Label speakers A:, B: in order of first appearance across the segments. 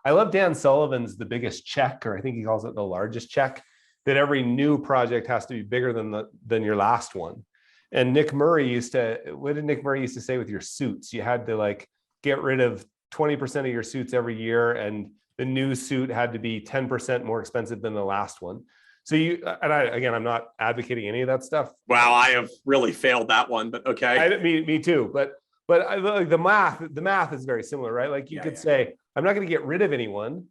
A: I love Dan Sullivan's The Biggest Check, or I think he calls it the largest check, that every new project has to be bigger than your last one. And what did Nick Murray used to say with your suits? You had to like get rid of 20% of your suits every year, and the new suit had to be 10% more expensive than the last one. So I'm not advocating any of that stuff.
B: Wow, I have really failed that one, but okay.
A: Me too. But like the math is very similar, right? Like you could say, I'm not going to get rid of anyone.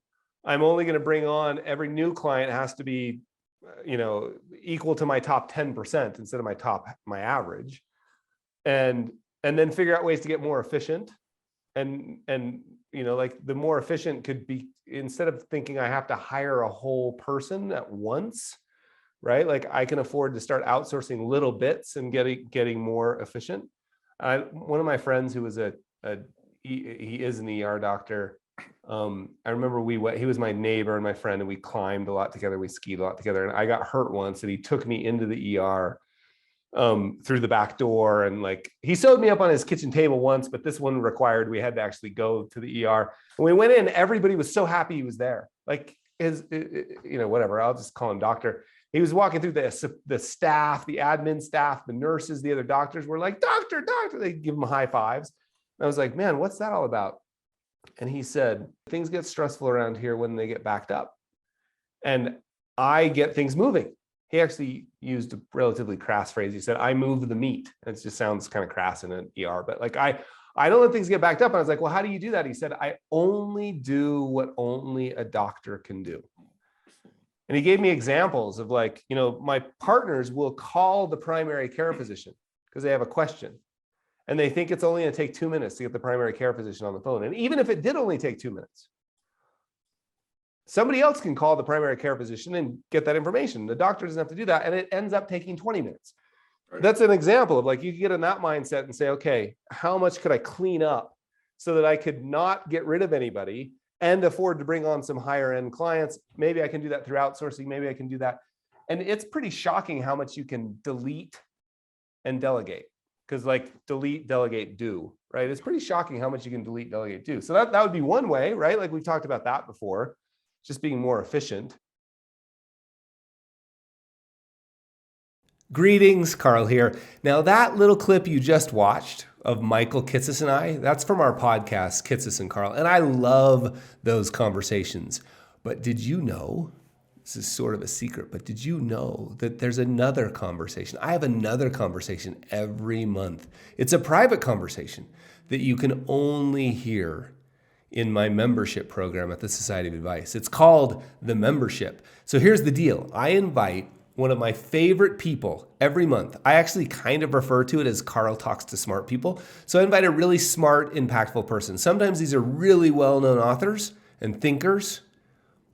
A: I'm only going to bring on, every new client has to be, equal to my top 10% instead of my average, and then figure out ways to get more efficient. And like the more efficient could be, instead of thinking I have to hire a whole person at once, right? Like I can afford to start outsourcing little bits and getting more efficient. One of my friends who was he is an ER doctor. I remember he was my neighbor and my friend, and we climbed a lot together. We skied a lot together, and I got hurt once, and he took me into the ER through the back door, and like he sewed me up on his kitchen table once, but this one required we had to actually go to the ER. And we went in, everybody was so happy he was there. Like whatever, I'll just call him doctor. He was walking through the staff, the admin staff, the nurses, the other doctors were like, doctor, they give him high fives. And I was like, man, what's that all about? And he said, things get stressful around here when they get backed up, and I get things moving. He actually used a relatively crass phrase. He said, I move the meat. It just sounds kind of crass in an ER, but like, I don't let things get backed up. And I was like, well, how do you do that? He said, I only do what only a doctor can do. And he gave me examples of like, my partners will call the primary care physician because they have a question. And they think it's only going to take 2 minutes to get the primary care physician on the phone. And even if it did only take 2 minutes, somebody else can call the primary care physician and get that information. The doctor doesn't have to do that. And it ends up taking 20 minutes. Right. That's an example of like, you can get in that mindset and say, okay, how much could I clean up so that I could not get rid of anybody and afford to bring on some higher end clients? Maybe I can do that through outsourcing. Maybe I can do that. And it's pretty shocking how much you can delete and delegate. Because like delete, delegate, do, right? It's pretty shocking how much you can delete, delegate, do. So that would be one way, right? Like we've talked about that before, just being more efficient. Greetings, Carl here. Now that little clip you just watched of Michael Kitces and I, that's from our podcast, Kitces and Carl. And I love those conversations. But did you know, this is sort of a secret, but did you know that there's another conversation? I have another conversation every month. It's a private conversation that you can only hear in my membership program at the Society of Advice. It's called The Membership. So here's the deal. I invite one of my favorite people every month. I actually kind of refer to it as Carl Talks to Smart People. So I invite a really smart, impactful person. Sometimes these are really well-known authors and thinkers.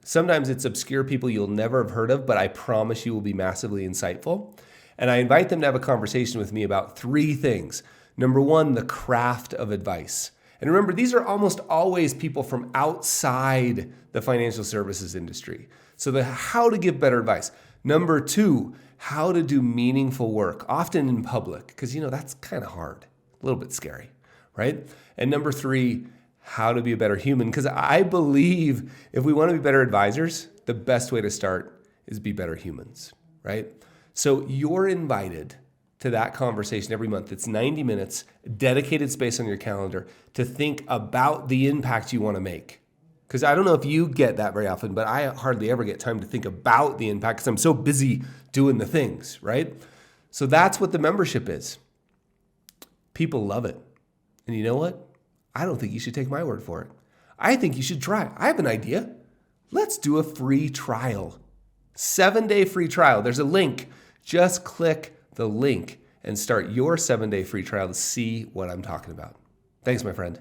A: Sometimes it's obscure people you'll never have heard of, but I promise you will be massively insightful. And I invite them to have a conversation with me about 3 things. Number 1, the craft of advice. And remember, these are almost always people from outside the financial services industry. So how to give better advice. Number 2, how to do meaningful work, often in public, because that's kind of hard, a little bit scary, right? And number 3, how to be a better human. Because I believe if we want to be better advisors, the best way to start is be better humans, right? So you're invited to that conversation every month. It's 90 minutes, dedicated space on your calendar to think about the impact you want to make. Because I don't know if you get that very often, but I hardly ever get time to think about the impact because I'm so busy doing the things, right? So that's what the membership is. People love it. And you know what? I don't think you should take my word for it. I think you should try. I have an idea. Let's do a free trial. 7-day free trial. There's a link. Just click the link and start your 7-day free trial to see what I'm talking about. Thanks, my friend.